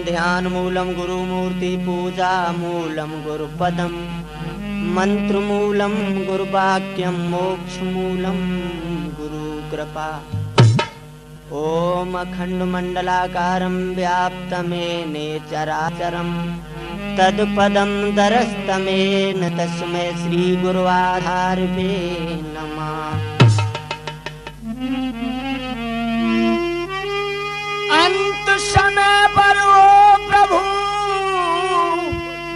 ध्यान मूलम गुरु मूर्ति पूजा मूलम गुरु पदम मंत्र मूलम गुरु वाक्यम मोक्ष मूलम गुरु कृपा। ओम अखंड मंडलाकारं व्याप्तमेन चराचरं तत्पदं दरस्तमेन तस्मै श्री गुरुआधारवे नमः। अंत समय पर ओ प्रभु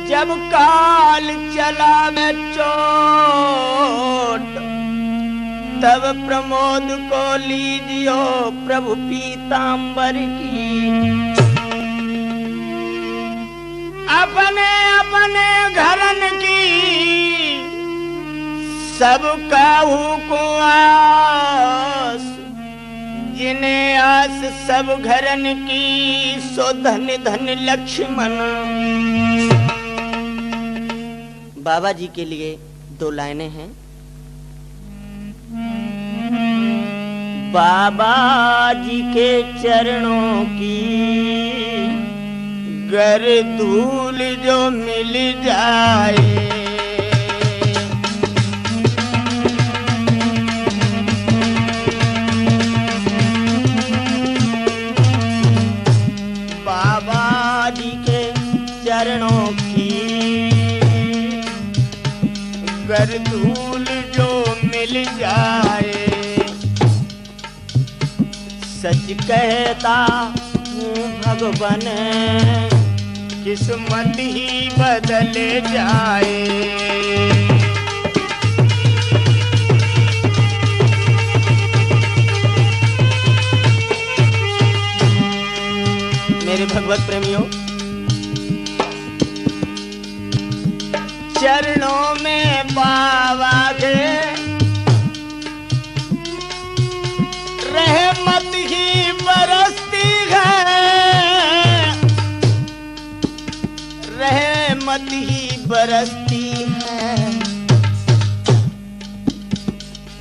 जब काल चला में चोट, तब प्रमोद को लीजियो प्रभु पीतांबर की। अपने अपने घरन की सब काहू को आस, जिन्हें आस सब घरन की सो धन धन लक्ष्मण। बाबा जी के लिए दो लाइनें हैं। बाबा जी के चरणों की गर धूल जो मिल जाए, बाबा जी के चरणों की गर धूल जो मिल जाए, सच कहता हूँ भगवान किस्मत ही बदल जाए। मेरे भगवत प्रेमियों, चरणों में बाबा के रहमत ही बरसती है, रहमत ही बरसती है।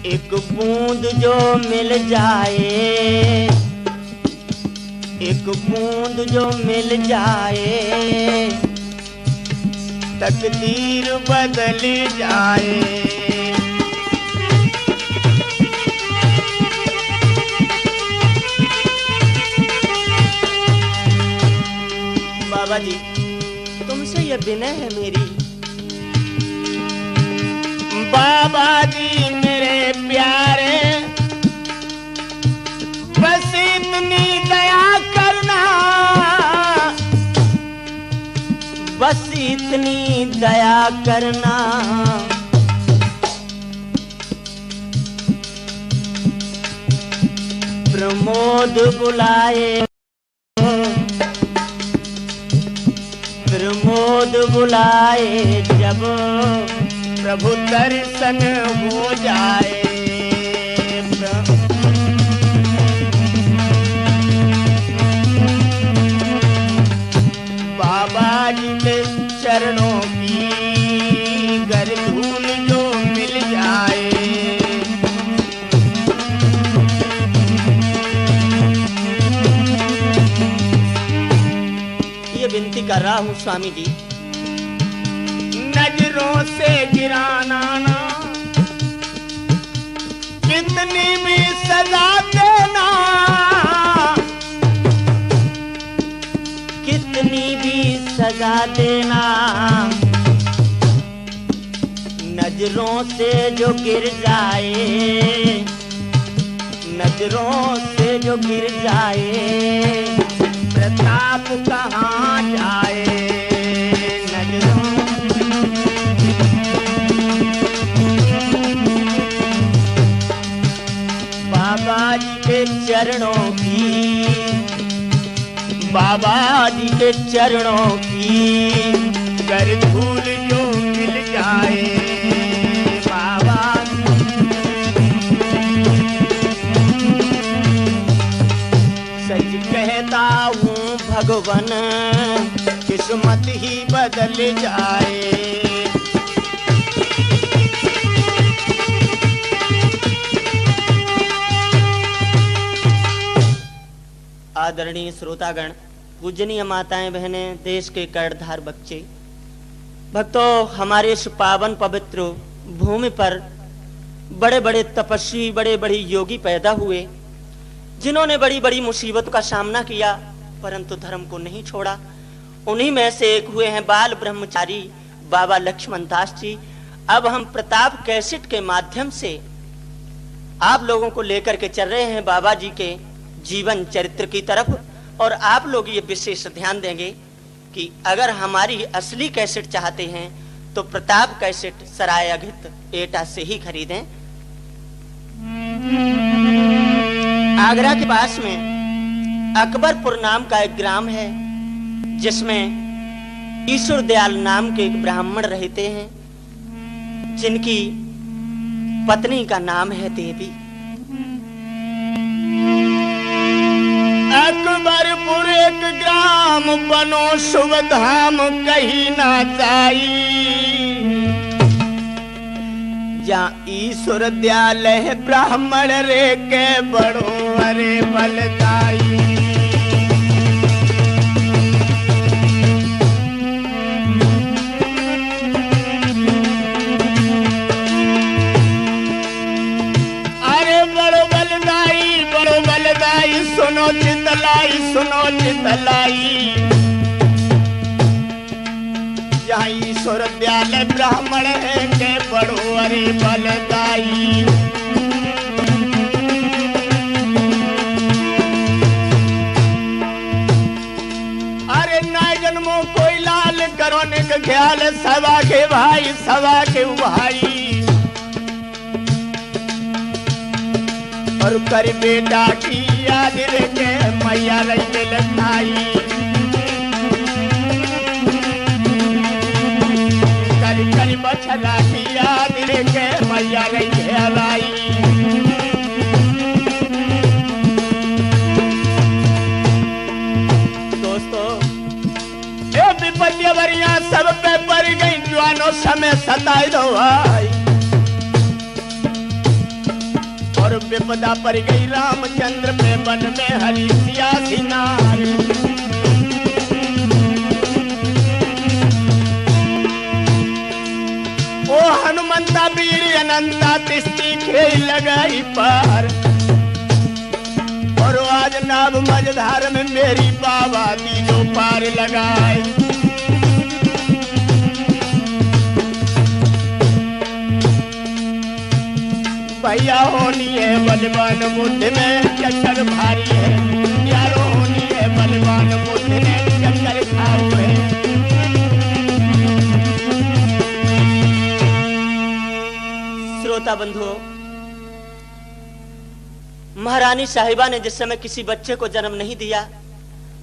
एक बूंद जो मिल जाए, एक बूंद जो मिल जाए, तकदीर बदल जाए। बाबा जी तुमसे ये विनय है मेरी, बाबा जी मेरे प्यारे, बस इतनी दया करना, बस इतनी दया करना। प्रमोद बुलाए, प्रमोद बुलाए, जब प्रभु दर्शन हो जाए। बाबा जी के चरणों की गर धूल जो मिल जाए, ये विनती कर रहा हूँ स्वामी जी, नजरों से गिराना ना, कितनी भी सजा देना, कितनी भी सजा देना। नजरों से जो गिर जाए, नजरों से जो गिर जाए, प्रताप कहाँ जाए। नजरों बाबा जी के चरणों की, बाबा जी के चरणों की गर धूल जो मिल जाए। बाबा सच कहता हूँ भगवान किस्मत ही बदल जाए। आदरणीय श्रोतागण, पूजनीय माताएं बहनें, देश के कर्णधार बच्चे, भक्तों, हमारे इस पावन पवित्र भूमि पर बड़े बड़े तपस्वी, बड़े बड़े योगी पैदा हुए, जिन्होंने बड़ी बड़ी मुसीबतों का सामना किया परंतु धर्म को नहीं छोड़ा। उन्हीं में से एक हुए हैं बाल ब्रह्मचारी बाबा लक्ष्मण दास जी। अब हम प्रताप कैसेट के माध्यम से आप लोगों को लेकर के चल रहे हैं बाबा जी के जीवन चरित्र की तरफ, और आप लोग ये विशेष ध्यान देंगे कि अगर हमारी असली कैसेट चाहते हैं तो प्रताप कैसेट सराय अघित एटा से ही खरीदें। आगरा के पास में अकबरपुर नाम का एक ग्राम है, जिसमें ईश्वर दयाल नाम के एक ब्राह्मण रहते हैं, जिनकी पत्नी का नाम है देवी। अकबरपुर एक ग्राम बनो शुभ धाम कहीं ना जाई, जहाँ ईश्वर दयाल है ब्राह्मण रे के बड़ो अरे बलदाई। सुनो चितलाई, सुनो चितलाई, यहाँ ईश्वर दयाल ब्राह्मण है के बड़ो अरे बलदाई। अरे ना जन्मो कोई लाल करो ने ख्याल, सवा के भाई सवा के भाई, और कर बेटा की याद रखे मैया रही लखाई। कर कर बछड़ा की याद रखे मैया रही लाई। दोस्तों, ये विपत्ति वरिया सब पे पड़ गई, जवानों समय सताई दो भाई, और विपदा पर गई रामचंद्र पे वन में हरि सिया सिनार। ओ हनुमंता वीर अनंता तिस्ती खेल लगाई पार, और आज नाव मझधार में मेरी बाबा तीनों पार लगाए। भैया होनी है बलवान बुद्ध में चक्कर भारी है, यारो होनी है बलवान बुद्ध में चक्कर खाओ है। श्रोता बंधुओं, महारानी साहिबा ने जिस समय किसी बच्चे को जन्म नहीं दिया,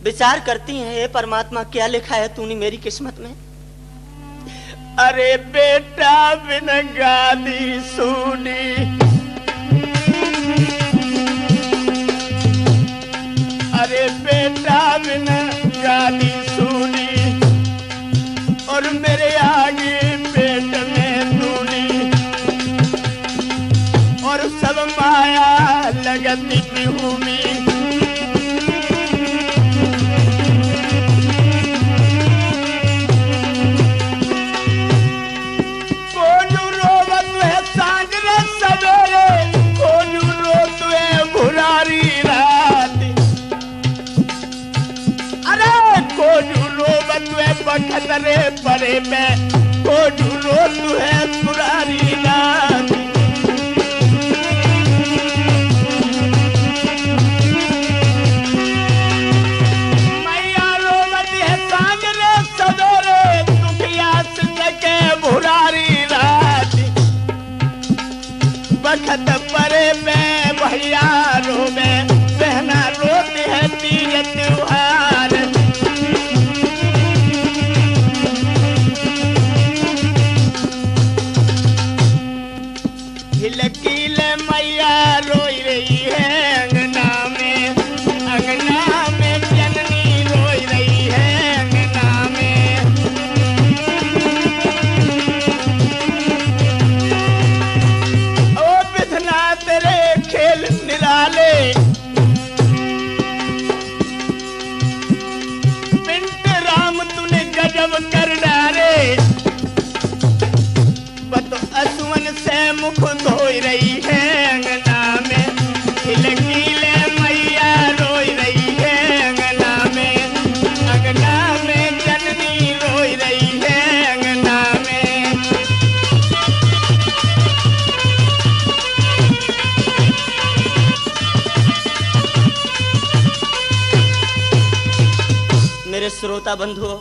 विचार करती हैं, हे परमात्मा क्या लिखा है तूने मेरी किस्मत में। अरे बेटा बिन गादी सुनी, अरे बेटा बिन गादी सुनी, और मेरे आगे पेट में तूनी, और सब माया लगती भूमि। खतरे परे में को ढूंढो तू है पुरानी रात। मैया रोवती है सांझरे सदोरे, दुखिया सिंह के भुरारी रात। बखत परे में भैया रोवे, बहना रोती है तीज त्योहार। लकील मैया रोई रही है अंगना में जननी रोई रही है अंगना में। ओ बिधना तेरे खेल निराले, श्रोता बंधुओं,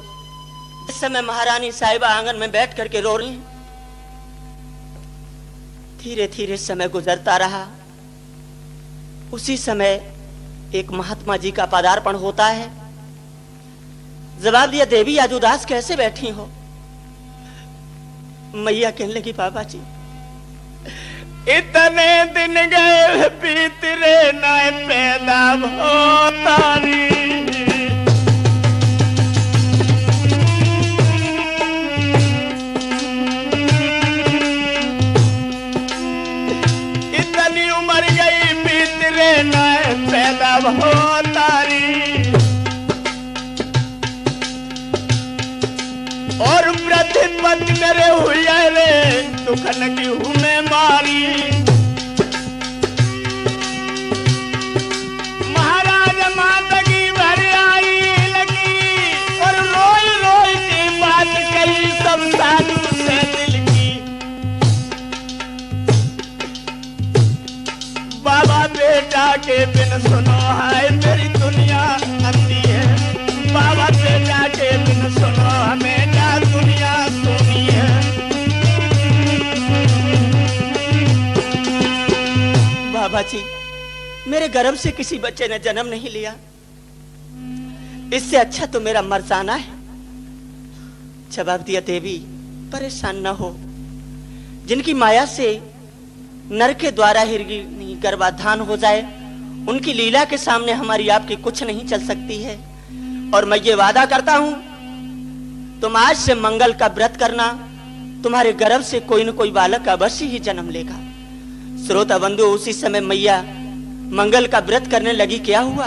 इस समय महारानी साहिबा आंगन में बैठ करके रो रही हैं। धीरे धीरे समय गुजरता रहा। उसी समय एक महात्मा जी का पदार्पण होता है। जवाब दिया, देवी आज उदास कैसे बैठी हो? मैया कहने लगी, बाबा जी इतने दिन गए बीत रे ना पैदा होतारी। इतनी उम्र गई बीत रे ना पैदा होतारी। और प्रतिपत मेरे हुए रे दुखन की हूँ मैं मारी। महाराज माता की भर आई लगी और रोई रोई की बात कही सब साधु से दिल की। बाबा बेटा के बिन सुनो हाय मेरी दुनिया अंधी है। बाबा बेटा के बिन सुनो हमें क्या दुनिया सुनी है। बाबा जी, मेरे गर्भ से किसी बच्चे ने जन्म नहीं लिया। इससे अच्छा तो मेरा मर जाना है। जवाब दिया, देवी परेशान न हो। जिनकी माया से नर के द्वारा हिरगिनी गर्भाधान हो जाए, उनकी लीला के सामने हमारी आपकी कुछ नहीं चल सकती है। और मैं ये वादा करता हूं, तुम आज से मंगल का व्रत करना, तुम्हारे गर्भ से कोई न कोई बालक अवश्य ही जन्म लेगा। श्रोता बंधु, उसी समय मैया मंगल का व्रत करने लगी। क्या हुआ?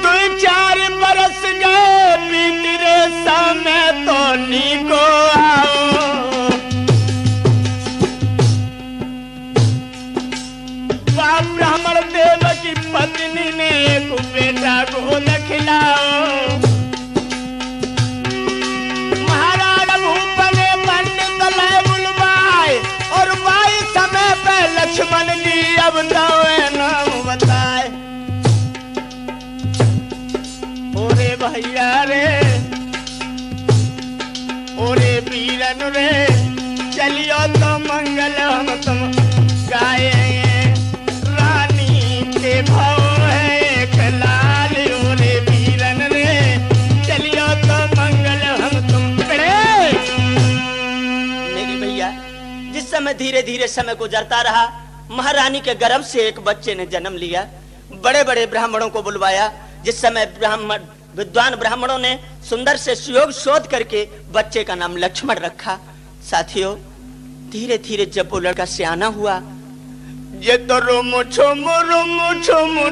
2-4 बरस गए बीत रे समय तो नीको आओ। ब्राह्मण देव की पत्नी ने एक बेटा गोद खिलाओ। महाराज भूप ने पंडित लय बुलवाए और वाई समय पे लक्ष्मण जी अब दावे नाम बताए। ओरे भैया रे ओरे वीरन रे चलियो तो मंगल हम तुम गाएंगे। के भाव है एक लाल ओरे वीरन रे चलियो तो मंगल हम तुम पड़े। मेरी भैया, जिस समय धीरे धीरे समय गुजरता रहा, महारानी के गर्भ से एक बच्चे ने जन्म लिया। बड़े बड़े ब्राह्मणों को बुलवाया। जिस समय विद्वान ब्राह्मणों ने सुंदर से सुयोग शोध करके बच्चे का नाम लक्ष्मण रखा। साथियों, धीरे धीरे जब वो लड़का सियाना हुआ, ये तो रुम छुम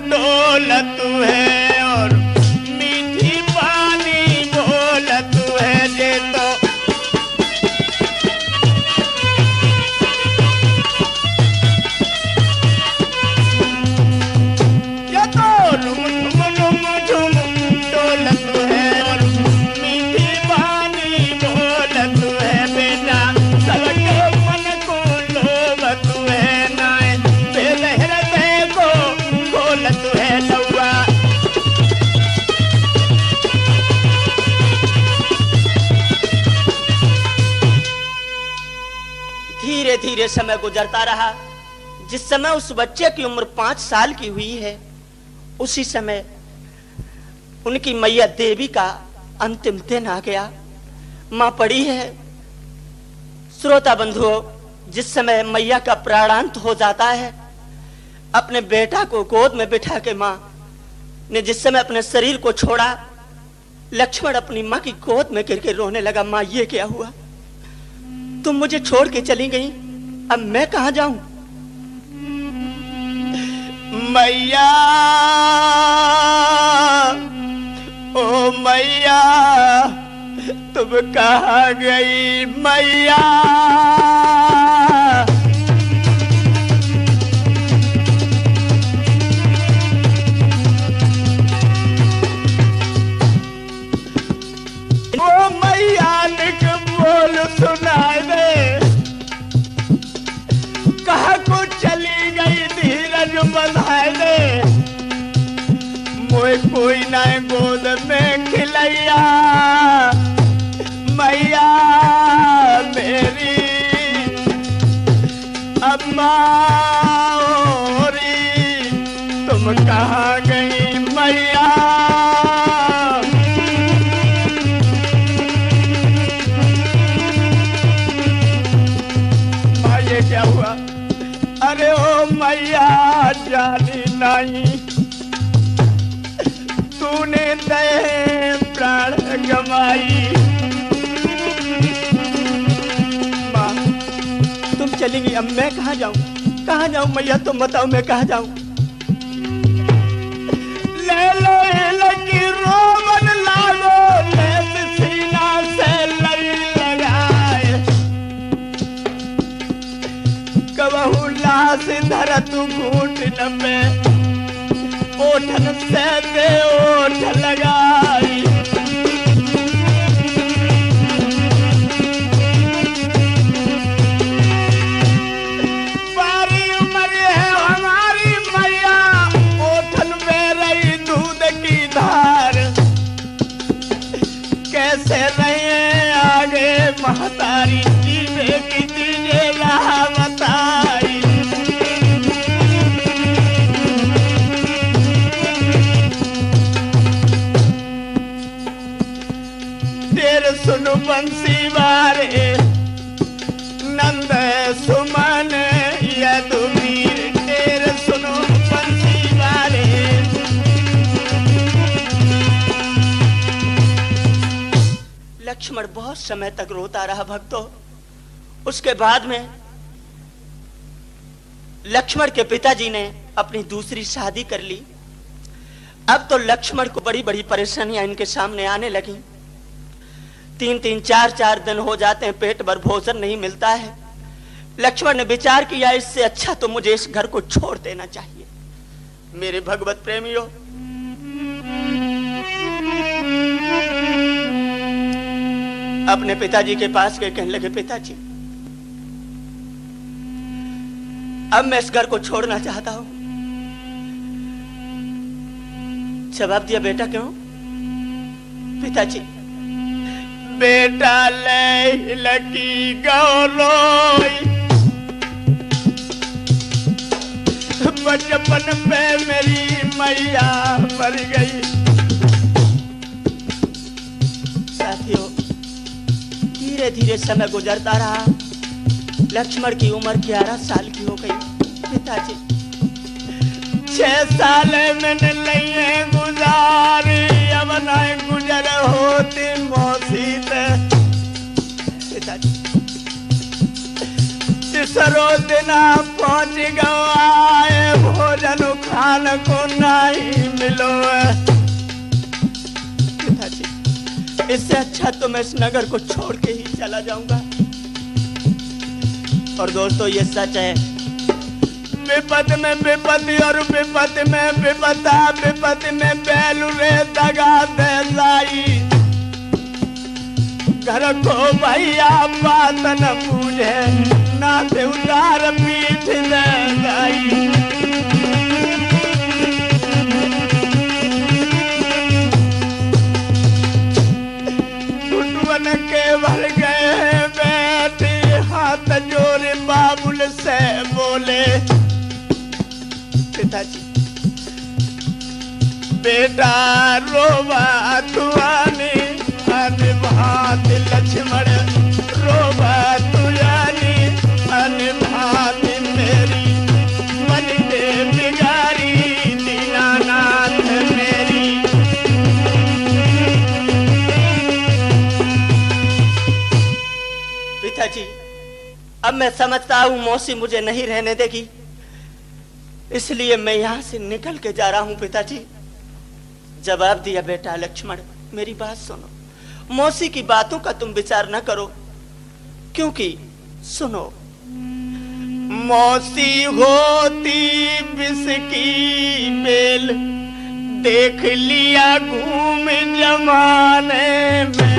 डोलत है और मीठी पानी बोलत है। ये तो रुम छुम डोलत है और मीठी पानी बोलत है। बेटा सबके मन को लोभत है ना हृदय को खोलत है लौआ। धीरे धीरे समय गुजरता रहा। जिस समय उस बच्चे की उम्र 5 साल की हुई है, उसी समय उनकी मैया देवी का अंतिम दिन आ गया। मां पड़ी है। श्रोता बंधुओं, जिस समय मैया का प्राणांत हो जाता है, अपने बेटा को गोद में बिठा के मां ने जिस समय अपने शरीर को छोड़ा, लक्ष्मण अपनी मां की गोद में गिर के रोने लगा। मां, ये क्या हुआ? तुम मुझे छोड़ के चली गई, अब मैं कहां जाऊं? मैया ओ मैया तुम कहाँ गई मैया? ओ मैया निक बोल सुनाए दे, कहाँ को चली गई धीरज बधाए दे। मोए कोई ना गोद में खिलैया मैया मेरी अम्मा ओरी तुम कहाँ गई मैया। माँ ये क्या हुआ? अरे ओ मैया जानी नहीं तूने दे प्राण गमाई। माँ तुम चलेंगी, अब मैं कहाँ जाऊं? कहाँ जाऊं मैया तुम बताओ मैं कहाँ जाऊं? ले लो लगी रोमन लागो ले सीना से लई लगाए कबहू लाश धर तू घूट में ओठन से दे ओठ लगाई। बारी उम्र है हमारी मैया ओठन में रही दूध की धार कैसे रहे आगे महतारी जीवे की दीजिए राह बताई। सुनु बंसी वारे नंद सुमन यदुवीर तेरे सुनु बंसी वारे। लक्ष्मण बहुत समय तक रोता रहा भक्तों। उसके बाद में लक्ष्मण के पिताजी ने अपनी दूसरी शादी कर ली। अब तो लक्ष्मण को बड़ी बड़ी परेशानियां इनके सामने आने लगी। 3-3 4-4 दिन हो जाते हैं, पेट भर भोजन नहीं मिलता है। लक्ष्मण ने विचार किया इससे अच्छा तो मुझे इस घर को छोड़ देना चाहिए। मेरे भगवत प्रेमियों, अपने पिताजी के पास गए, कहने लगे पिताजी अब मैं इस घर को छोड़ना चाहता हूं। जवाब दिया बेटा क्यों? पिताजी बेटा ले लगी गौरोई बचपन में मेरी मैया मर गई। साथियों धीरे धीरे समय गुजरता रहा। लक्ष्मण की उम्र 11 साल की हो गई। पिताजी 6 साल मैंने लिए गुजारी अब नहीं गुजर होती मौसी पिताजी तीसरो दिन पहुंच गए भोजन खान को नहीं मिलो। पिताजी इससे अच्छा तो मैं इस नगर को छोड़ के ही चला जाऊंगा। और दोस्तों ये सच है, विपद में विपत्ति और विपत्ति में विपदा विपत्ति में बैलू रे दगा दे लाई। घर को भैया बात न पूछे ना थे उदार पीठ दे लाई। टुटवन के भर गए बैठे हाथ जोड़े बाबुल से बोले पिताजी बेटा रोवा तुआनी अनभात लक्ष्मण रोवा तुआनी अनभात मेरी मन दे बिगारी दीनानाथ मेरी। पिताजी अब मैं समझता हूं मौसी मुझे नहीं रहने देगी, इसलिए मैं यहां से निकल के जा रहा हूं। पिताजी जवाब दिया बेटा लक्ष्मण मेरी बात सुनो, मौसी की बातों का तुम विचार न करो, क्योंकि सुनो मौसी होती विष की बेल देख लिया घूम जमाने में।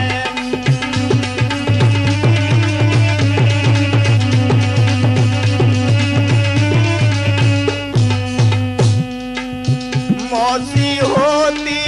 मौसी होती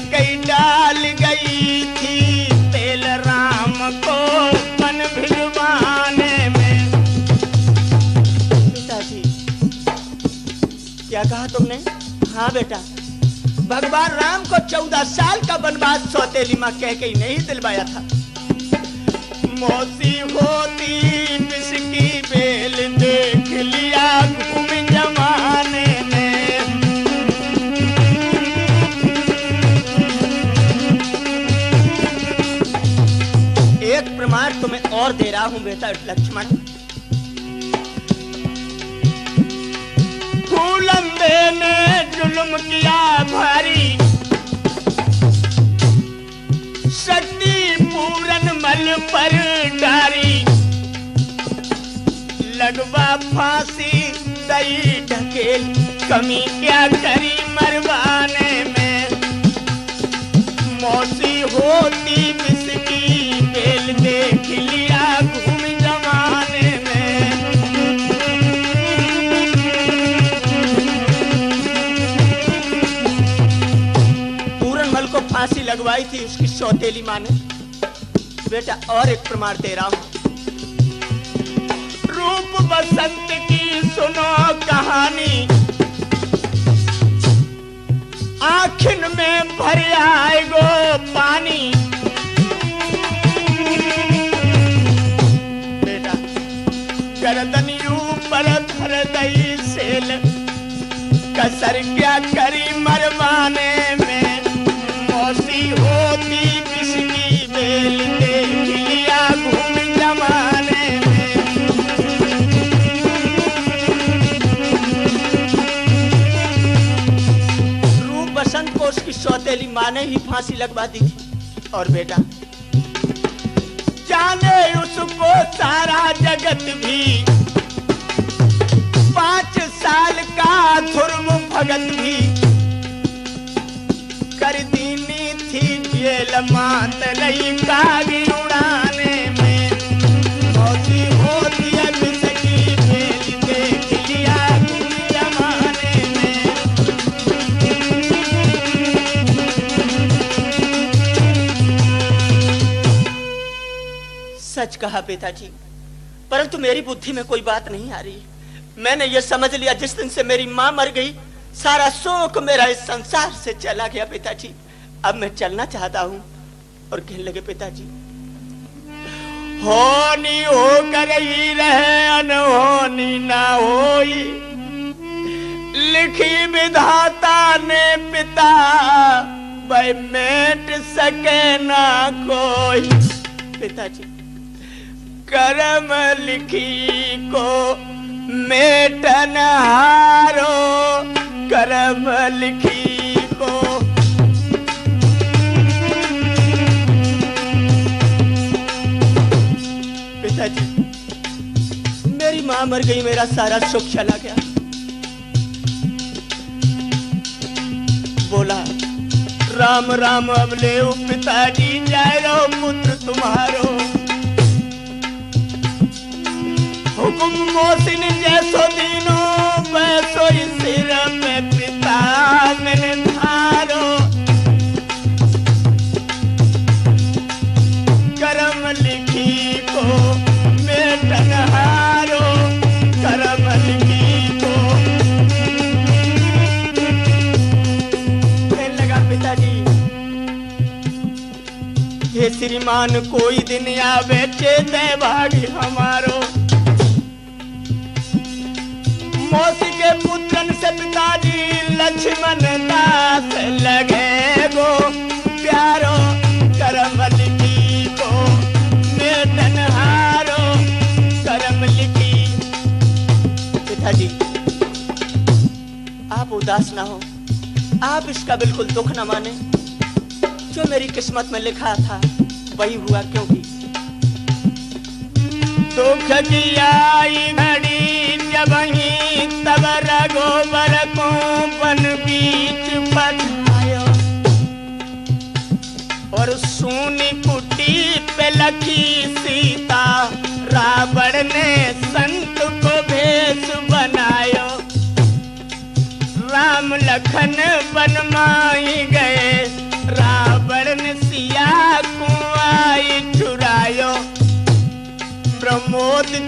कई डाल गई थी तेल राम को बन भिजवाने में। पिताजी क्या कहा तुमने? हाँ बेटा, भगवान राम को 14 साल का वनवास सौतेली माँ कह के ही नहीं दिलवाया था। मौसी होती बिस्की बेल देख लिया घूम जमाने में। एक प्रमाण तुम्हें और दे रहा हूं बेटा लक्ष्मण। फूलंदे ने जुल्म किया भारी, शक्ति पूरन मल पर डारी। लगवा फांसी दई ढकेल, कमी क्या करी मरवाने में। मौसी होती बिस्की बेल देख लिया घूम जमाने में। पूरनमल को फांसी लगवाई थी उसकी सौतेली माँ ने। बेटा और एक प्रमाण दे रहा हूं। रूप बसंत की सुनो कहानी, आखिन में भर आएगो पानी। बेटा गर्दन ऊपर धर दई सेल, कसर क्या करी मरवाने में। मौसी होती बिस्की बेल देख लिया घूम जमाने में। रूप बसंत को उसकी सौतेली माँ ने ही फांसी लगवा दी थी। और बेटा जाने उसको सारा जगत भी, 5 साल का धुर्म भगत भी। कर दीनी थी जेल मात रही कागी उड़ाने में। मौसी होती है बिस्की बेल देख लिया घूम जमाने में। सच कहा पिताजी, परंतु मेरी बुद्धि में कोई बात नहीं आ रही। मैंने ये समझ लिया जिस दिन से मेरी माँ मर गई सारा शोक मेरा इस संसार से चला गया पिताजी। अब मैं चलना चाहता हूँ। और कहने लगे पिताजी होनी होकर ही रहे अनहोनी ना होई, लिखी विधाता ने पिता भाई मेट सके ना कोई। पिताजी करम लिखी को मेटन हारो, करम लिखी को। पिताजी मेरी माँ मर गई, मेरा सारा सुख चला गया। बोला राम राम अब ले पिताजी जाए रो पुत्र तुम्हारो। हुकुम मोसिन जैसो दीनो वैसो ही सिर में पिता मैंने धारो। करम लिखी को मेटन हारो, करम लिखी को। कहने लगा पिताजी हे श्रीमान कोई दिन आवे चेते भागी हमारो। मौसी के पुत्रन से पिताजी लक्ष्मण दास लगे गो प्यारो। करम लिखी को मेटन हारो, करम लिखी। पिताजी आप उदास ना हो, आप इसका बिल्कुल दुख न माने। जो मेरी किस्मत में लिखा था वही हुआ, क्योंकि दुख की आई घड़ी जब ही तब रघुवर को वन बीच पठायो। और सोनी कुटी पे लखी सीता, रावण ने संत को भेष बनायो। राम लखन वन माही गए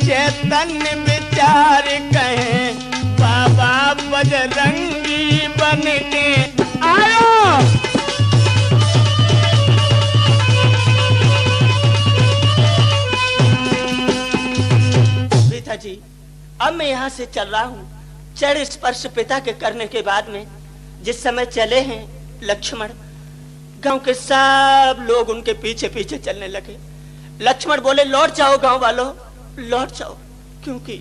चैतन्य विचार कहें बाबा बजरंगी बन के आयो। पिताजी अब मैं यहाँ से चल रहा हूँ। चरण स्पर्श पिता के करने के बाद में जिस समय चले हैं लक्ष्मण, गांव के सब लोग उनके पीछे पीछे चलने लगे। लक्ष्मण बोले लौट जाओ गांव वालों, लौट जाओ, क्योंकि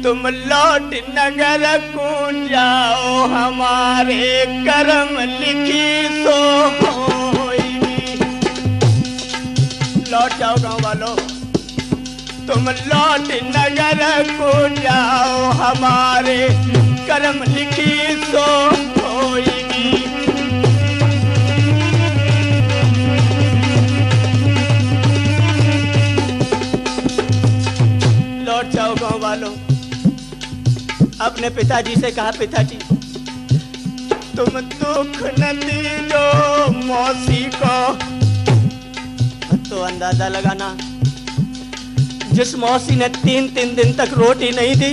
तुम लौट नगर को जाओ हमारे कर्म लिखी सो होई। लौट जाओ गांव वालों, तुम लौट नगर को जाओ हमारे कर्म लिखी सो होई। लौट जाओ गांव वालों। अपने पिताजी से कहा पिताजी तुम दुख न दीजो मौसी को। तो अंदाजा लगाना, जिस मौसी ने 3-3 दिन तक रोटी नहीं दी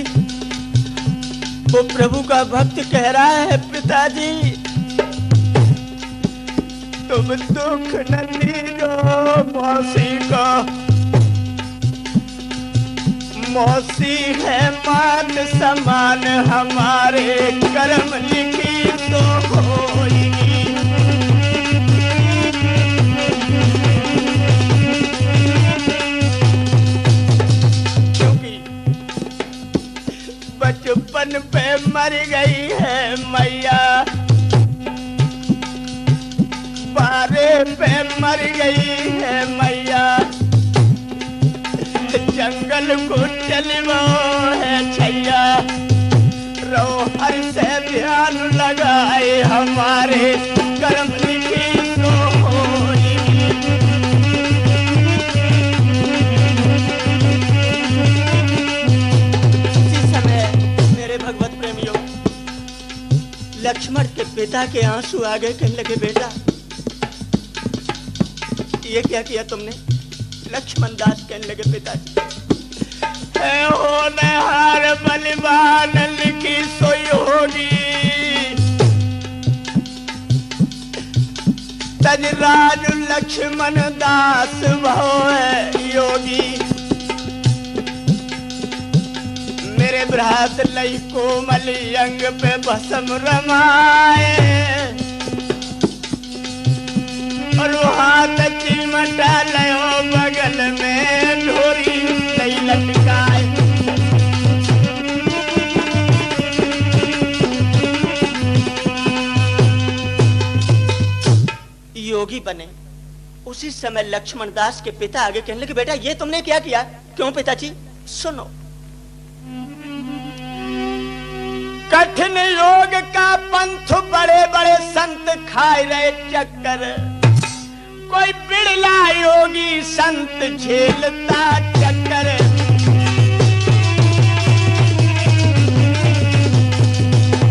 वो प्रभु का भक्त कह रहा है पिताजी तुम दुख न दीजो मौसी को। मौसी है मात समान हमारे कर्म लिखी तो होगी। क्योंकि बचपन पे मर गई है मैया, बारे पे मर गई है मैया, जंगल को चलवो है छैया। रो हर से ध्यान लगाए हमारे कर्म लिखी तो होई। इसी समय मेरे भगवत प्रेमियों लक्ष्मण के पिता के आंसू आ गए। कहने लगे बेटा ये क्या किया तुमने? लक्ष्मण दास कहने लगे पिताजी होनहार बलिवान लिखी सोई होगी। तजराज लक्ष्मण दास भव है योगी। मेरे भ्रात लई कोमल अंग पे भस्म रमाए और हाथ चिमटा लयो बगल में ढोरी लई लटकाए। योगी बने। उसी समय लक्ष्मण दास के पिता आगे कहने लगे बेटा ये तुमने क्या किया? क्यों पिताजी? सुनो। कठिन योग का पंथ बड़े बड़े संत खाए रहे चक्कर, कोई बिड़ला योगी संत झेलता चक्कर।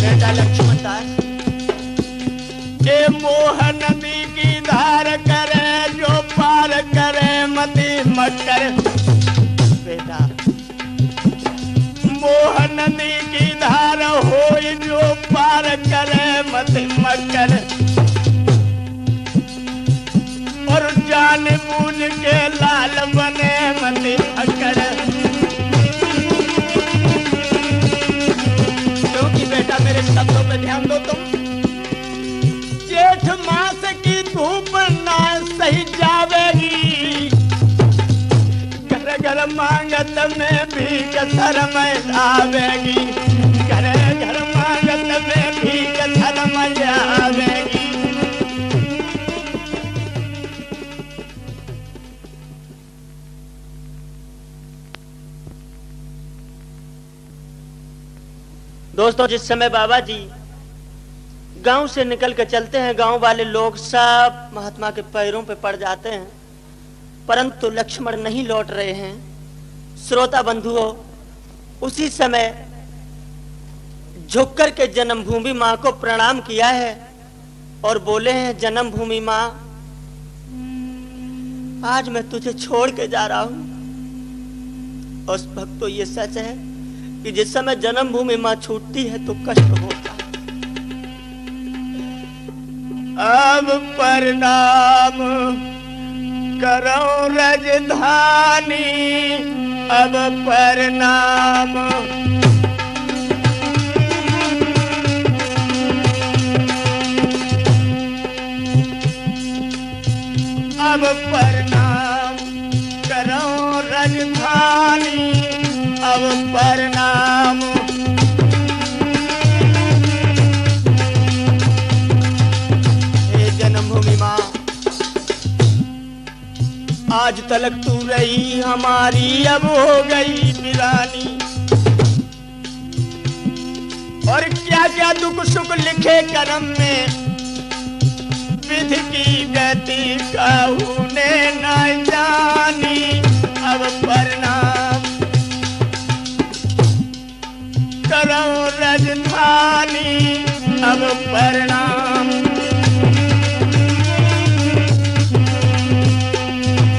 बेटा लक्ष्मण दास ये मोह नदी की धार करे जो पार करे मति मकर। बेटा मोह नदी की धार होई जो पार करे मति मकर। और जान बूझ के लाल बने मति अकर। क्योंकि बेटा मेरे शब्दों पे ध्यान दो तुम। जेठ मास की धूप ना सही जावेगी, घर घर मांगत में भी शर्म आवेगी। घर घर मांगत में भी शर्म आवेगी। दोस्तों जिस समय बाबा जी गांव से निकल कर चलते हैं गांव वाले लोग सब महात्मा के पैरों पे पड़ जाते हैं, परंतु लक्ष्मण नहीं लौट रहे हैं। श्रोता बंधुओं उसी समय झुककर के जन्मभूमि मां को प्रणाम किया है और बोले हैं जन्मभूमि मां आज मैं तुझे छोड़ के जा रहा हूं। और भक्तों ये सच है कि जिस समय जन्मभूमि माँ छूटती है तो कष्ट होता है। अब प्रणाम करो राजधानी, अब प्रणाम अब प्रणाम करो राजधानी, अब प्रणाम हे जन्मभूमि माँ, आज तलक तू रही हमारी, अब हो गई वीरानी। और क्या क्या दुख सुख लिखे कर्म में, विधि की गति कहू ने न जानी। अब प्रणाम करो राजधानी, अब प्रणाम।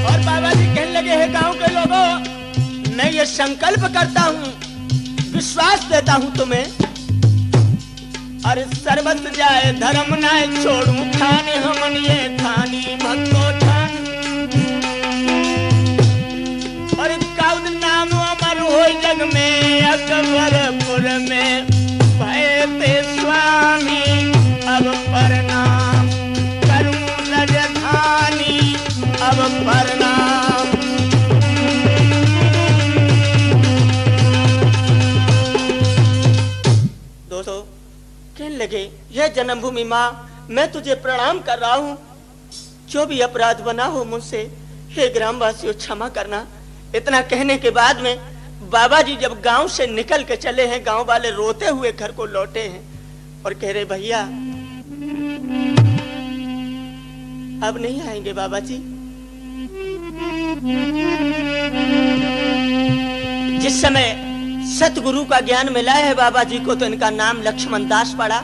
और बाबा जी कहने लगे, हे गांव के लोगों, मैं ये संकल्प करता हूँ, विश्वास देता हूँ तुम्हें, अरे सर्वत जाए धर्म न छोड़ू, ठाने हमन ये ठानी भक्तो ठान। और काउद नाम अमर हो जग में, अकबरपुर में भय ते स्वामी। अब प्रणाम करूं राजधानी, अब प्रणाम दोस्तों कहने लगे, यह जन्मभूमि माँ, मैं तुझे प्रणाम कर रहा हूँ, जो भी अपराध बना हो मुझसे हे ग्रामवासियों क्षमा करना। इतना कहने के बाद में बाबा जी जब गांव से निकल के चले हैं, गांव वाले रोते हुए घर को लौटे हैं और कह रहे, भैया अब नहीं आएंगे बाबा जी। जिस समय सतगुरु का ज्ञान मिला है बाबा जी को, तो इनका नाम लक्ष्मण दास पड़ा।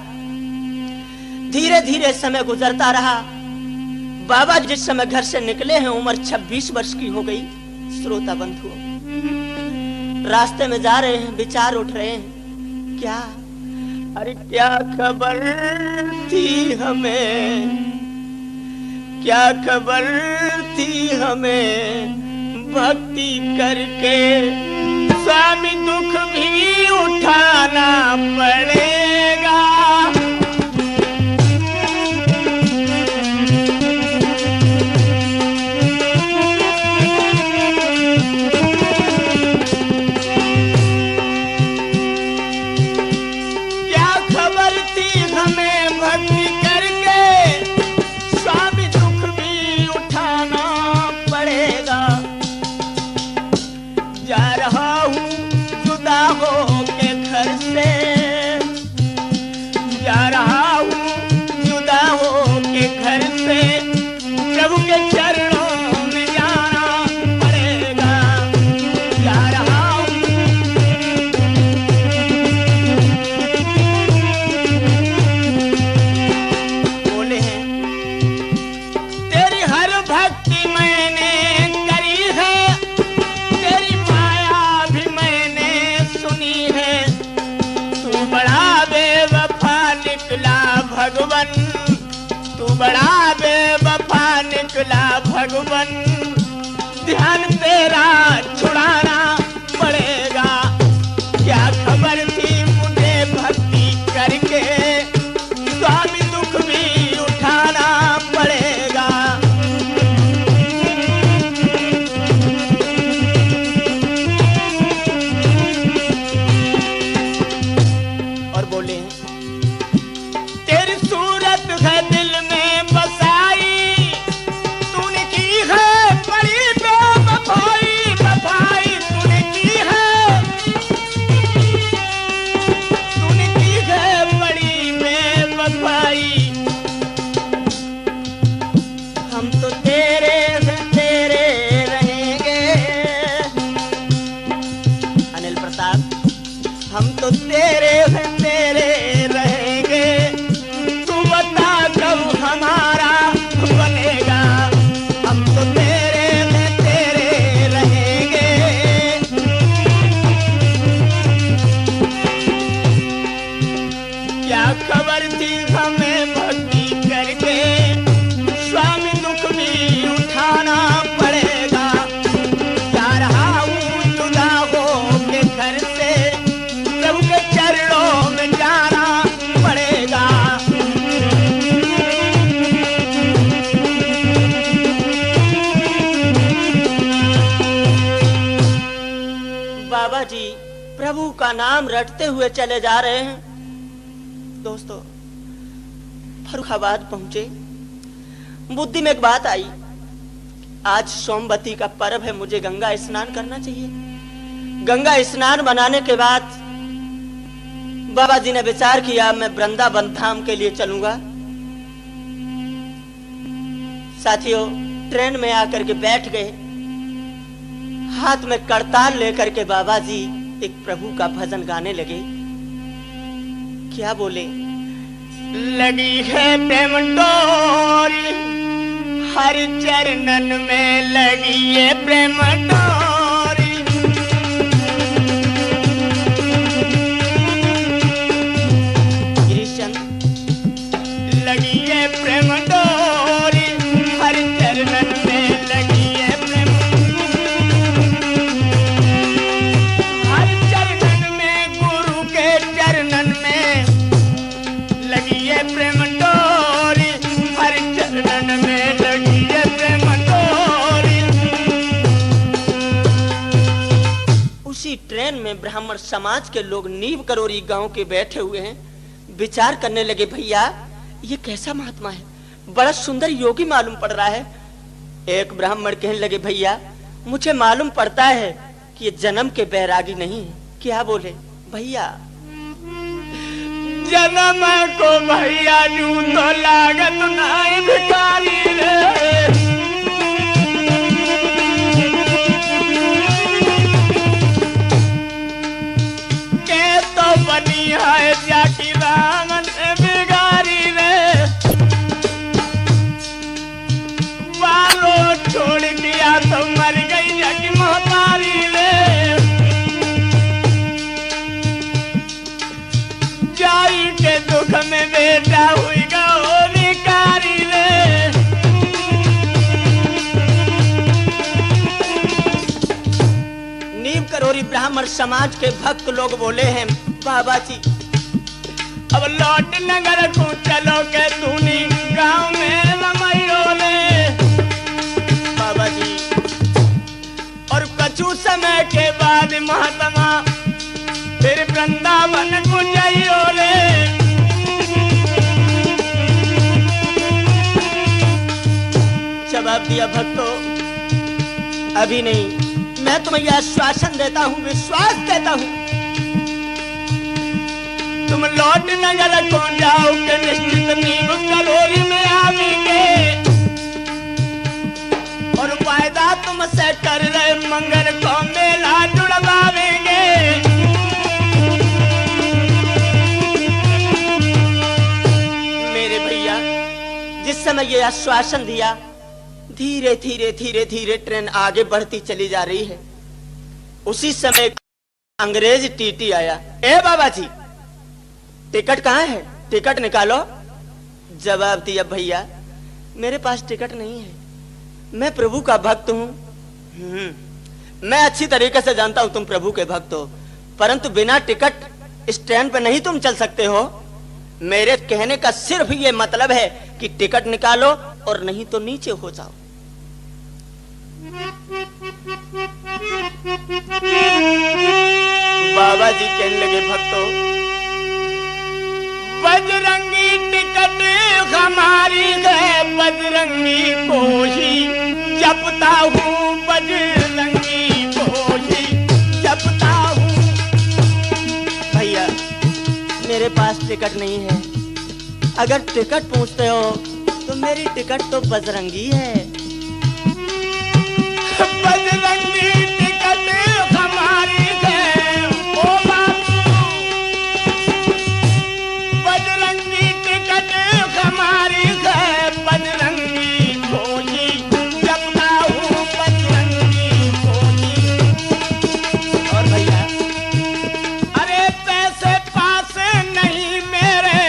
धीरे धीरे समय गुजरता रहा। बाबा जिस समय घर से निकले हैं, उम्र 26 वर्ष की हो गई। श्रोता बंधुओं, रास्ते में जा रहे हैं, विचार उठ रहे हैं, क्या अरे क्या खबर थी हमें, क्या खबर थी हमें, भक्ति करके स्वामी दुख भी उठाना पड़ेगा। क्या खबर थी हमें, भक्ति करके स्वामी दुख भी उठाना पड़ेगा। जा रहा हूँ जुदा हो के घर से, जा रहा हूँ जुदा हो के घर से, प्रभु के चरणों में जाना पड़ेगा। जा रहा हूँ बोले हैं, तेरी हर भक्ति मैंने करी है, तेरी माया भी मैंने सुनी है। तू बड़ा बेवफा निकला भगवन, तू बड़ा बेवफा निकला भगवन। ध्यान तेरा छुड़ाना पड़ेगा। क्या खबर थी मुझे भक्ति करके, स्वामी दुख भी उठाना पड़ेगा। और बोले हैं, तेरी सूरत है दिल में बसाई, तूने की है बड़ी बेवफाई, वफा का नाम रटते हुए चले जा रहे हैं। दोस्तों, फर्रुखाबाद पहुंचे, बुद्धि में एक बात आई, आज सोमवती का पर्व है, मुझे गंगा स्नान करना चाहिए। गंगा स्नान बनाने के बाद बाबा जी ने विचार किया, मैं वृंदावन धाम के लिए चलूंगा। साथियों, ट्रेन में आकर के बैठ गए, हाथ में करताल लेकर के बाबा जी एक प्रभु का भजन गाने लगे। क्या बोले? लगी है प्रेम डोरी हर चरणन में, लगी है प्रेम डोरी। लगी है प्रेम डोरी हर चरणन में, लगी है प्रेम, हर चरणन में, गुरु के चरणन में लगी है प्रेम डोरी, हर चरणन में लगी है प्रेम डोरी। उसी ट्रेन में ब्राह्मण समाज के लोग नीव करोरी गांव के बैठे हुए हैं, विचार करने लगे, भैया ये कैसा महात्मा है, बड़ा सुंदर योगी मालूम पड़ रहा है। एक ब्राह्मण कहने लगे, भैया मुझे मालूम पड़ता है कि ये जन्म के बैरागी नहीं है। क्या बोले? भैया जन्म को भैया जू तो लागत नहीं भिखारी रे, के तो बनी है जाकी रामन बिगारी रे, बालों छोड़ दिया तो मर गई जाकी महतारी रे, जाई के दुख में बेटा हुई गो भिखारी रे। नीव करोरी ब्राह्मण समाज के भक्त लोग बोले हैं, बाबा जी अब लौट नगर को चलो के तूनी गांव में रमैयो ले बाबा जी। और कछु समय के बाद महात्मा फिर वृंदावन को जाइयो रे। जवाब दिया, भक्तों अभी नहीं, मैं तुम्हें यह आश्वासन देता हूँ, विश्वास देता हूँ, तुम लौट नगर को जाओ के निश्चित नीव करोरी में आवेंगे, और वायदा तुमसे कर रहे मंगल को मेला जुड़वावेंगे। मेरे भैया जिस समय ये आश्वासन दिया, धीरे धीरे धीरे धीरे ट्रेन आगे बढ़ती चली जा रही है। उसी समय अंग्रेज टीटी आया, ए बाबा जी टिकट कहाँ है, टिकट निकालो। जवाब दिया, भैया मेरे पास टिकट नहीं है, मैं प्रभु का भक्त हूँ। मैं अच्छी तरीके से जानता हूँ तुम प्रभु के भक्त हो, परंतु बिना टिकट स्टैंड पे नहीं तुम चल सकते हो। मेरे कहने का सिर्फ ये मतलब है कि टिकट निकालो और नहीं तो नीचे हो जाओ। बाबा जी कहने लगे, भक्तों बजरंगी टिकट हमारी है, बजरंगी को ही जपता हूँ, बजरंगी को ही जपता हूँ। भैया मेरे पास टिकट नहीं है, अगर टिकट पूछते हो तो मेरी टिकट तो बजरंगी है। बजरंगी टिकट हमारी है ओ बाबू, बजरंगी टिकट हमारी है, बजरंगी को ही जपता हूँ, बजरंगी को ही। और भैया अरे पैसे पास नहीं मेरे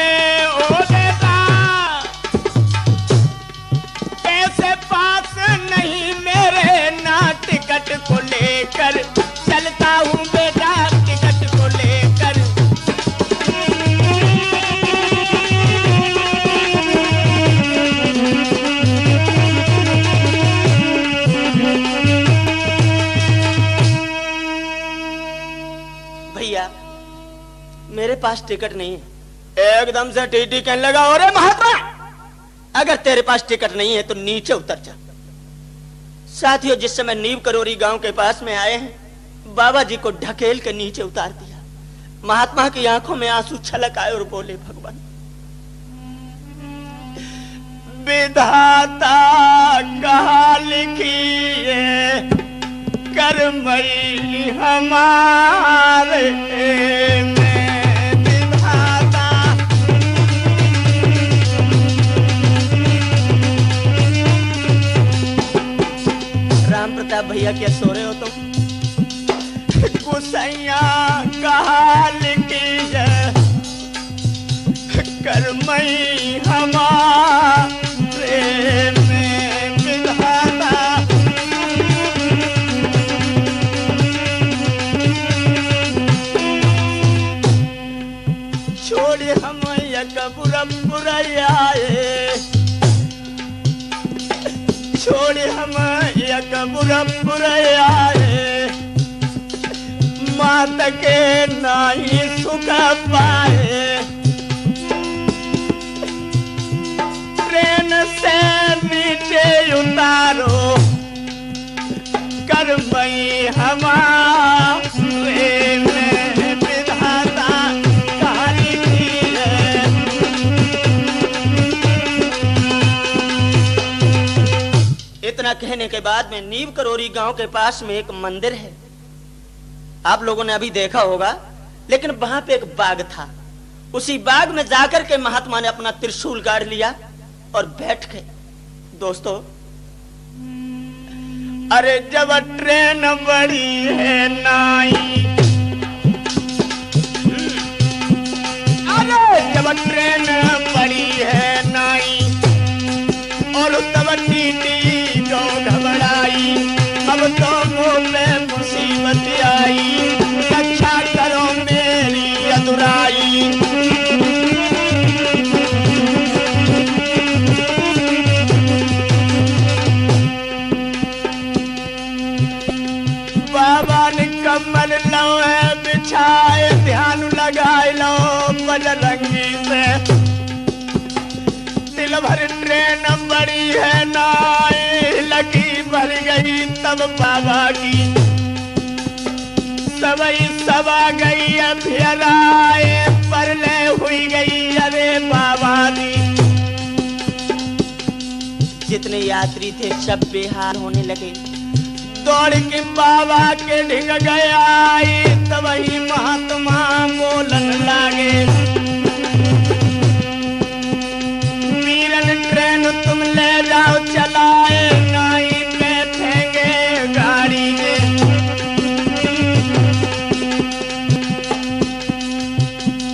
ओ देता, पैसे पास टिकट नहीं है। एकदम से टीटी कहने लगा, अरे महात्मा, अगर तेरे पास टिकट नहीं है तो नीचे उतर जा। साथियों, जिस समय नीव करोरी गांव के पास में आए हैं, बाबा जी को ढकेल के नीचे उतार दिया। महात्मा की आंखों में आंसू छलक आए और बोले, भगवान, विधाता कहा लिखिए करमई हमारे में विधाता। राम प्रताप भैया, क्या सो रहे हो तुम? गुसैया कहा लिखिए करमई हमारे में विधाता। छोड़ हम यकबुरपुरयाए, छोड़ हम यकबुरपुरयाए, मात के नाही सुख पाए। ट्रेन से नीचे उतारो करमई हमारे में विधाता कहानी थी है। इतना कहने के बाद में नीव करोरी गांव के पास में एक मंदिर है, आप लोगों ने अभी देखा होगा, लेकिन वहां पे एक बाग था। उसी बाग में जाकर के महात्मा ने अपना त्रिशूल गाड़ लिया और बैठ गए। दोस्तों, अरे जब ट्रेन बड़ी है नाई, अरे जब ट्रेन बड़ी है नाई, और तब टीटी जो घबराई, अब तो मुंह में मुसीबत आई, रक्षा करो मेरी अधुराई। बाबा ने कमल लो है बिछाए, ध्यान लगाए लो बजरंगी से। दिल भर ट्रेन बड़ी है नाई, लगी भर गई तब बाबा की, सबई सवा गई अभिराए, परले हुई गई अरे बाबा दी। जितने यात्री थे सब बेहाल होने लगे। दौड़ के बाबा के ढिग गया, तब ही महात्मा बोलन लागे, वीरन ट्रेन तुम ले जाओ चलाए, नाई बैठेंगे गाड़ी में।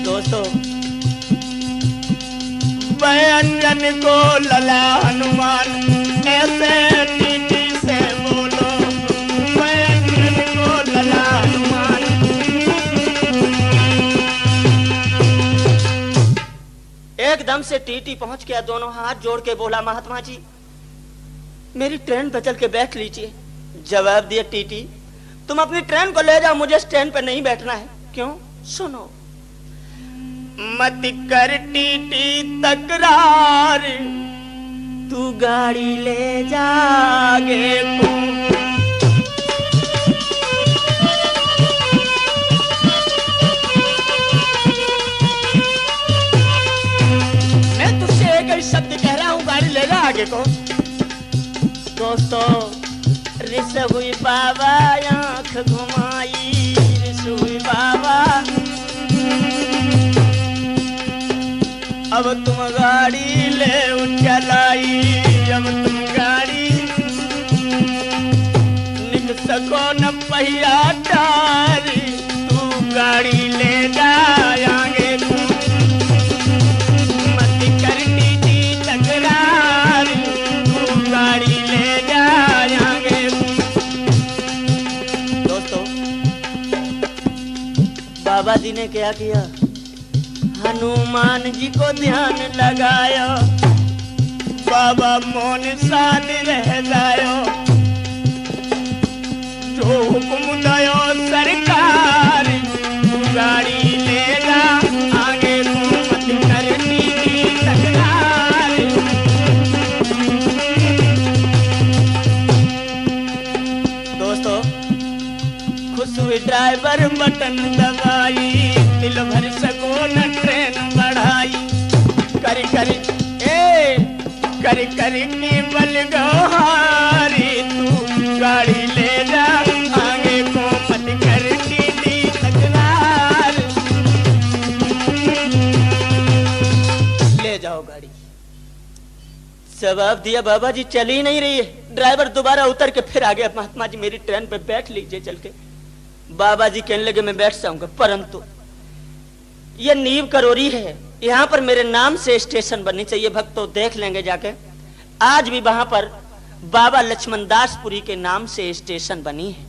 दोस्तों, व्यंजन को लला हनुमान, ऐसे टीटी से बोलो, व्यंजन को लला हनुमान। एकदम से टीटी पहुंच गया, दोनों हाथ जोड़ के बोला, महात्मा जी, मेरी ट्रेन बदल के बैठ लीजिए। जवाब दिया टीटी, तुम अपनी ट्रेन को ले जाओ, मुझे स्टैंड पे नहीं बैठना है। क्यों? सुनो, मत कर टीटी तकरार, तू गाड़ी ले जागे को। मैं तुझसे एक ही शब्द कह रहा हूँ, गाड़ी ले जा आगे को। दोस्तों, रिस हुई बाबा आंख घुमाई, रिस हुई बाबा, अब तुम गाड़ी ले चलाई, अब तुम गाड़ी निक सको न पहिया डारी, तू गाड़ी ले जाएंगे तू। मत कर टीटी तकरार, तू गाड़ी ले जाएंगे। दोस्तों, बाबा जी ने क्या किया? हनुमान जी को ध्यान लगायो, बाबा मोन साध रह जायो, जो हुक्म दयो सरकार, गाड़ी ले जा पर बटन दबाई, दिल भर सको न ट्रेन बढ़ाई। कर की बलगहारी तू गाड़ी ले जा, आगे को मत कर टीटी तकरार। ले जाओ गाड़ी। जवाब दिया बाबा जी चल ही नहीं रही है। ड्राइवर दोबारा उतर के फिर आ गया, महात्मा जी मेरी ट्रेन पे बैठ लीजिए चल के। बाबा जी कहने लगे मैं बैठ जाऊंगा, परंतु ये नींव करोरी है, यहाँ पर मेरे नाम से स्टेशन बननी चाहिए। भक्तों देख लेंगे जाके, आज भी वहां पर बाबा लक्ष्मणदासपुरी के नाम से स्टेशन बनी है।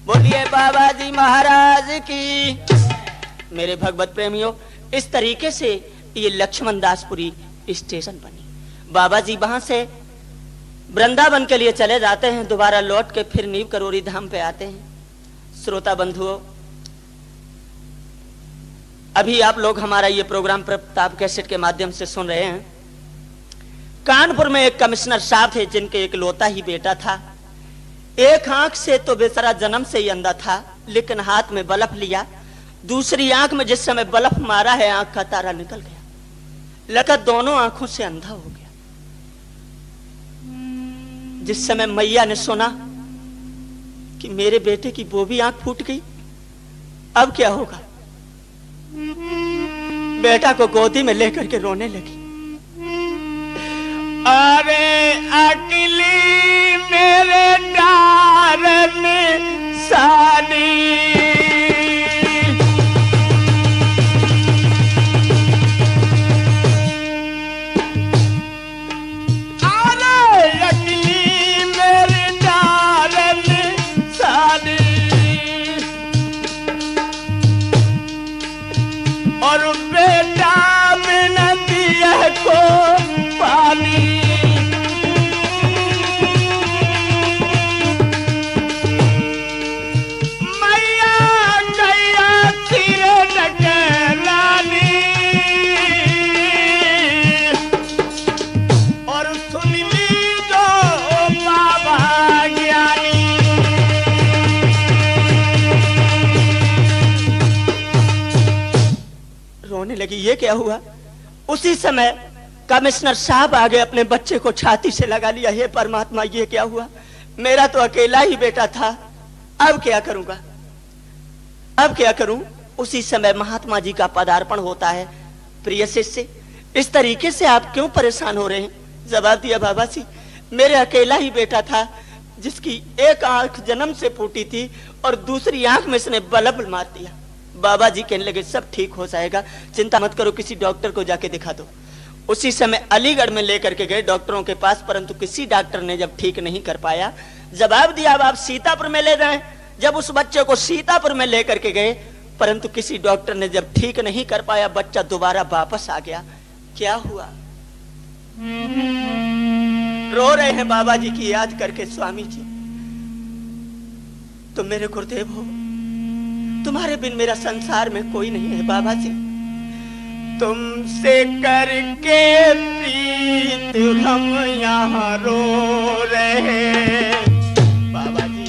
बोलिए बाबा जी महाराज की। मेरे भगवत प्रेमियों, इस तरीके से ये लक्ष्मणदासपुरी स्टेशन बनी। बाबा जी वहां से वृंदावन के लिए चले जाते हैं, दोबारा लौट के फिर नीव करोरी धाम पे आते हैं। श्रोता बंधुओं, अभी आप लोग हमारा ये प्रोग्राम प्रताप कैसेट के माध्यम से सुन रहे हैं। कानपुर में एक कमिश्नर साहब थे जिनके एक लौता ही बेटा था। एक आंख से तो बेचारा जन्म से ही अंधा था, लेकिन हाथ में बल्ब लिया, दूसरी आंख में जिस समय बल्ब मारा है आंख का तारा निकल गया, लड़का दोनों आंखों से अंधा हो गया। जिस समय मैया ने सुना कि मेरे बेटे की वो भी आंख फूट गई, अब क्या होगा, बेटा को गोदी में लेकर के रोने लगी। अरे अकेली मेरे डार में साली, अरे अकेली मेरे डार में साली, और बेटा बिना दिया को पानी। लगी ये क्या हुआ। उसी समय कमिश्नर साहब आ गए, अपने बच्चे को छाती से लगा लिया। हे परमात्मा ये क्या हुआ, मेरा तो अकेला ही बेटा था, अब क्या करूंगा, अब क्या करूं। उसी समय महात्मा जी का पदार्पण होता है। प्रिय शिष्य, इस तरीके से आप क्यों परेशान हो रहे हैं। जवाब दिया बाबा जी मेरे अकेला ही बेटा था जिसकी एक आंख जन्म से फूटी थी और दूसरी आंख में इसने बल्ब मार दिया। बाबा जी कहने लगे सब ठीक हो जाएगा, चिंता मत करो, किसी डॉक्टर को जाके दिखा दो। उसी समय अलीगढ़ में लेकर के गए डॉक्टरों के पास, परंतु किसी डॉक्टर ने जब ठीक नहीं कर पाया, जवाब दिया अब आप सीतापुर में ले जाएं। जब उस बच्चे को सीतापुर में लेकर के गए, परंतु किसी डॉक्टर ने जब ठीक नहीं कर पाया, बच्चा दोबारा वापस आ गया। क्या हुआ, रो रहे हैं बाबा जी की याद करके। स्वामी जी तुम मेरे गुरुदेव हो, तुम्हारे बिन मेरा संसार में कोई नहीं है। बाबा जी तुमसे करके प्रीत हम यहाँ रो रहे। बाबा जी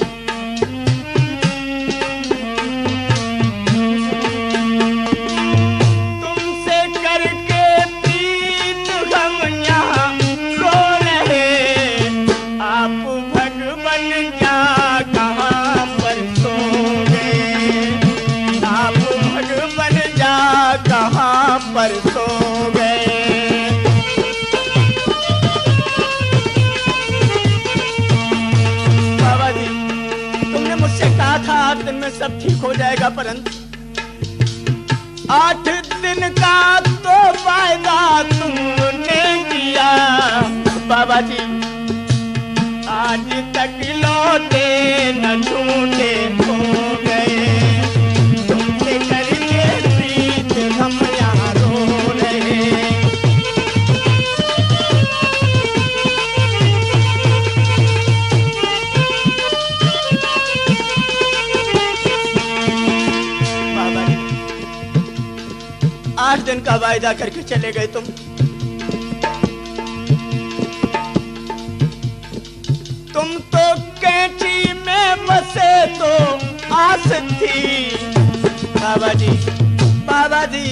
तुमसे करके प्रीत हम यहाँ रो रहे। आप भगवान क्या कहाँ पर सो गए, आप भगवान जा कहाँ पर सो गए। बाबा जी तुमने मुझसे कहा था 8 दिन में सब ठीक हो जाएगा, परंतु 8 दिन का तो वायदा तुमने किया। बाबा जी आज तक लौटे न ढूंढे हो गए। तुमसे करके प्रीत हम यहाँ रो रहे। बाबा जी 8 दिन का वायदा करके चले गए तुम तो कैंची में बसे तो आस थी। बाबा जी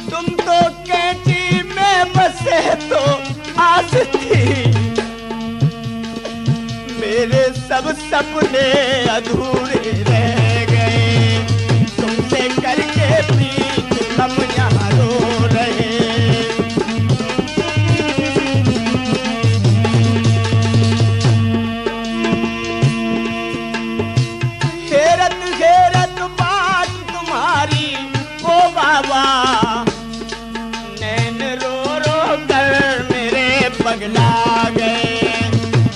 तुम तो कैंची में बसे तो आस थी, मेरे सब सपने अधूरे रह गए, तुमसे करके प्रीत हम यहाँ रो रहे। हेरत हेरत बात तुम्हारी ओ बाबा, नैन रो रो कर मेरे पगला गए,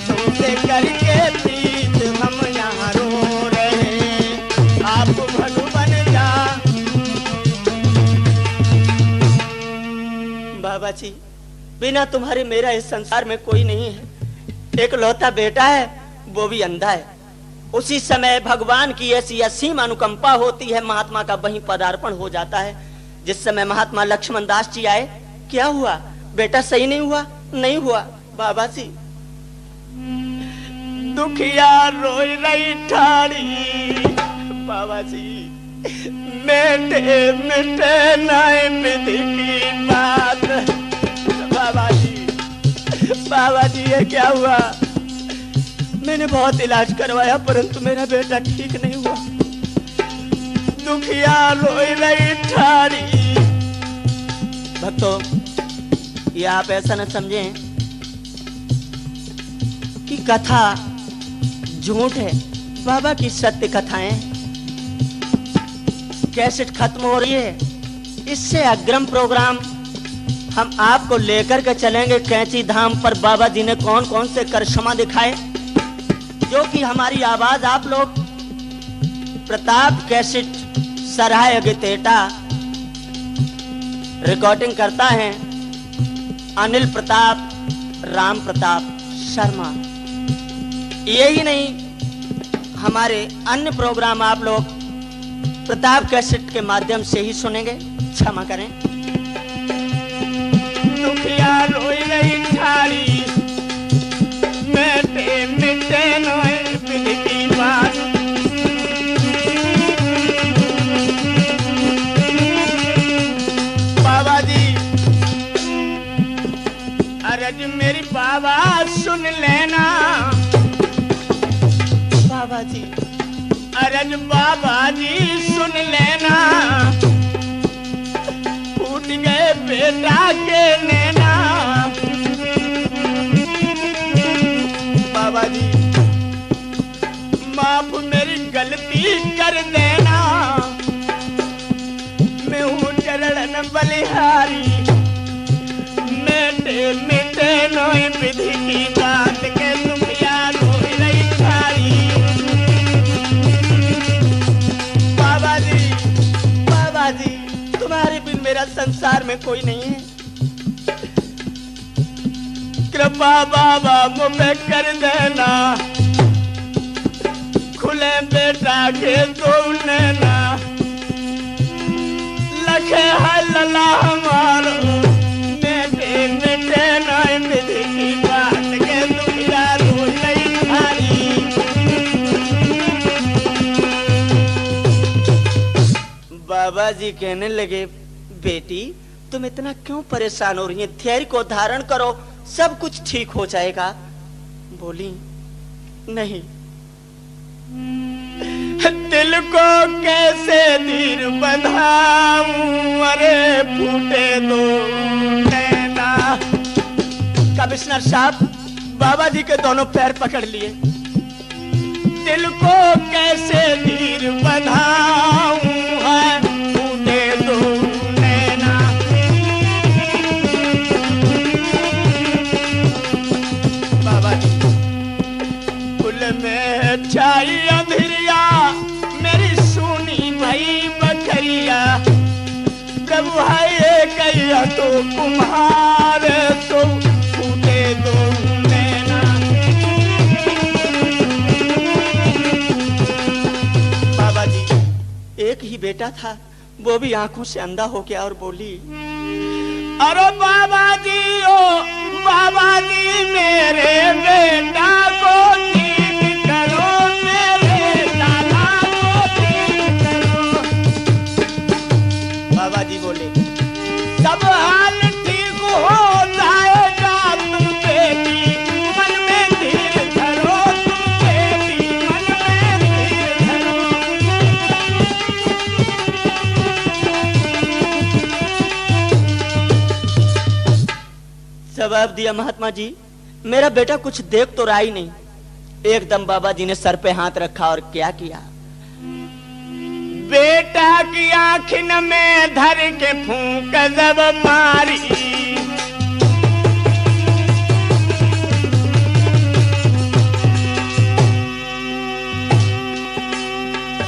तुमसे करके प्रीत हम यहाँ रो रहे, आप भगवान जा। बाबा जी बिना तुम्हारे मेरा इस संसार में कोई नहीं है, एक लौता बेटा है वो भी अंधा है। उसी समय भगवान की ऐसी असीम अनुकंपा होती है, महात्मा का वहीं पदार्पण हो जाता है। जिस समय महात्मा लक्ष्मण दास जी आए, क्या हुआ बेटा, सही नहीं हुआ? नहीं हुआ बाबा जी। दुखिया रोई रही ठाड़ी बाबा जी, मेटे मिटे नहीं विधि की बात। बाबा जी ये क्या हुआ? मैंने बहुत इलाज करवाया परंतु मेरा बेटा ठीक नहीं हुआ। दुखिया रोई रही ठाड़ी। भक्तों ये आप ऐसा न समझें कि कथा झूठ है, बाबा की सत्य कथाएं। कैसेट खत्म हो रही है, इससे अग्रिम प्रोग्राम हम आपको लेकर के चलेंगे कैंची धाम पर। बाबा जी ने कौन कौन से करिश्मा दिखाए, जो कि हमारी आवाज आप लोग प्रताप कैसेट सराय अगतेटा रिकॉर्डिंग करता है, अनिल प्रताप राम प्रताप शर्मा। यही नहीं, हमारे अन्य प्रोग्राम आप लोग प्रताप कैसेट के माध्यम से ही सुनेंगे, क्षमा करें। दुखिया रोई रही ठाड़ी, मेटे मिटे नोए विधि की बात। बाबा जी अरज मेरी बाबा सुन लेना। बाबा जी अरज बाबा जी सुन लेना, फूट गए बेटा के नैना। बाबा जी माफ मेरी गलती कर देना, मैं हूँ चरण बलिहारी, मेटे मिटे नोई विधि की बात के तुम यार हो रही ठाड़ी। बाबा जी तुम्हारे बिन मेरा संसार में कोई नहीं है, कृपा बाबा मुझे कर देना, खुले बेटा के दो नैना। लखे है लला हमारो, मेटे मिटे नहीं विधि की बात के तुम यार हो नहीं ठाड़ी। बाबा जी कहने लगे, बेटी तुम इतना क्यों परेशान हो रही है, धैर्य को धारण करो, सब कुछ ठीक हो जाएगा। बोली नहीं, दिल को कैसे धीर बंधाऊं, अरे फूटे दो नैना। कमिश्नर साहब बाबा जी के दोनों पैर पकड़ लिए। दिल को कैसे धीर बंधाऊं, है फूटे दो नैना। बाबा जी कुल में छाई अंधेरिया, मेरी सुनी भई बखरिया। प्रभु है ये कहिया तो कुम्हार, तो फूटे दो नैना। बाबा जी एक ही बेटा था, वो भी आंखों से अंधा हो गया और बोली, अरे बाबा जी ओ बाबा जी मेरे बेटा को ठीक करो, मेरे लाला को ठीक करो। जवाब दिया, महात्मा जी मेरा बेटा कुछ देख तो रहा ही नहीं। एकदम बाबा जी ने सर पे हाथ रखा और क्या किया, बेटा की आँखिन में धर के फूंक जब मारी,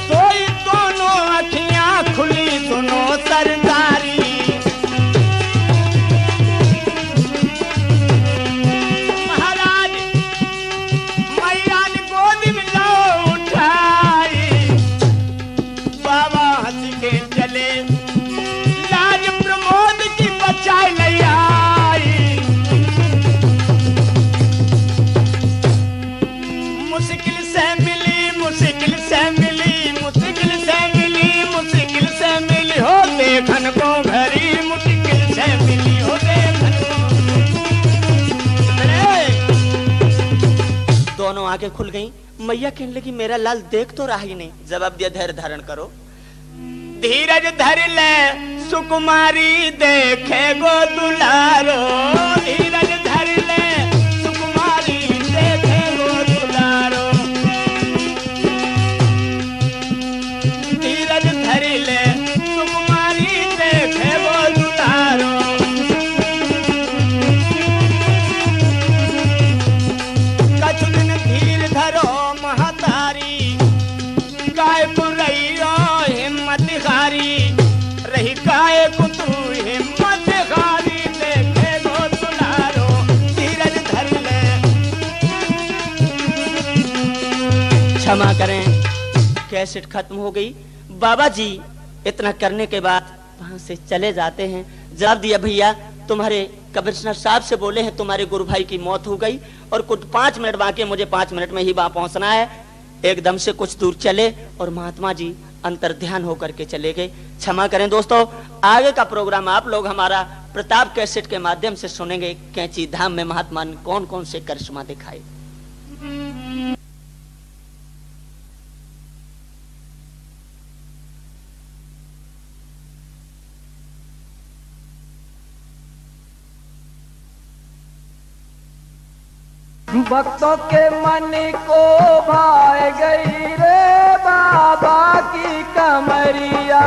सोई दोनों अखियां खुली दोनों सरदारी, महाराज मैया ने गोद में लो उठाई, बाबा हंस के चले लाज प्रमोद की बचाई ले आई, मुश्किल से मिली मुश्किल से मिली मुश्किल से मिली मुश्किल से मिली हो देखन को घरी, मुश्किल से मिली हो देखन को। दोनों आंखें खुल गईं। मैया कहने लगी मेरा लाल देख तो रहा ही नहीं। जवाब दिया धैर्य धारण करो, धीरज धर ले सुकुमारी देखे गो दुलारो, धीरज धर ले सुकुमारी देखे गो दुलारो, धीरज धर ले सुकुमारी देखे गो दुलारो, कछु दिन धीर धरो महतारी, गाय को रहियो हिम्मत हारी, रही गाय को तू हिम्मत हारी देखे गो दुलारो, धीरज धर ले। क्षमा करें, कैसेट खत्म हो गई। बाबा जी इतना करने के बाद वहां से चले जाते हैं। जवाब दिया भैया तुम्हारे कमिश्नर साहब से बोले हैं तुम्हारे गुरु भाई की मौत हो गई और कुछ 5 मिनट बाकी, मुझे 5 मिनट में ही वहां पहुंचना है। एकदम से कुछ दूर चले और महात्मा जी अंतर ध्यान होकर के चले गए। क्षमा करें दोस्तों, आगे का प्रोग्राम आप लोग हमारा प्रताप कैसेट के माध्यम से सुनेंगे। कैंची धाम में महात्मा ने कौन कौन से करिश्मा दिखाए। भक्तों के मन को भाए गई रे बाबा की कमरिया।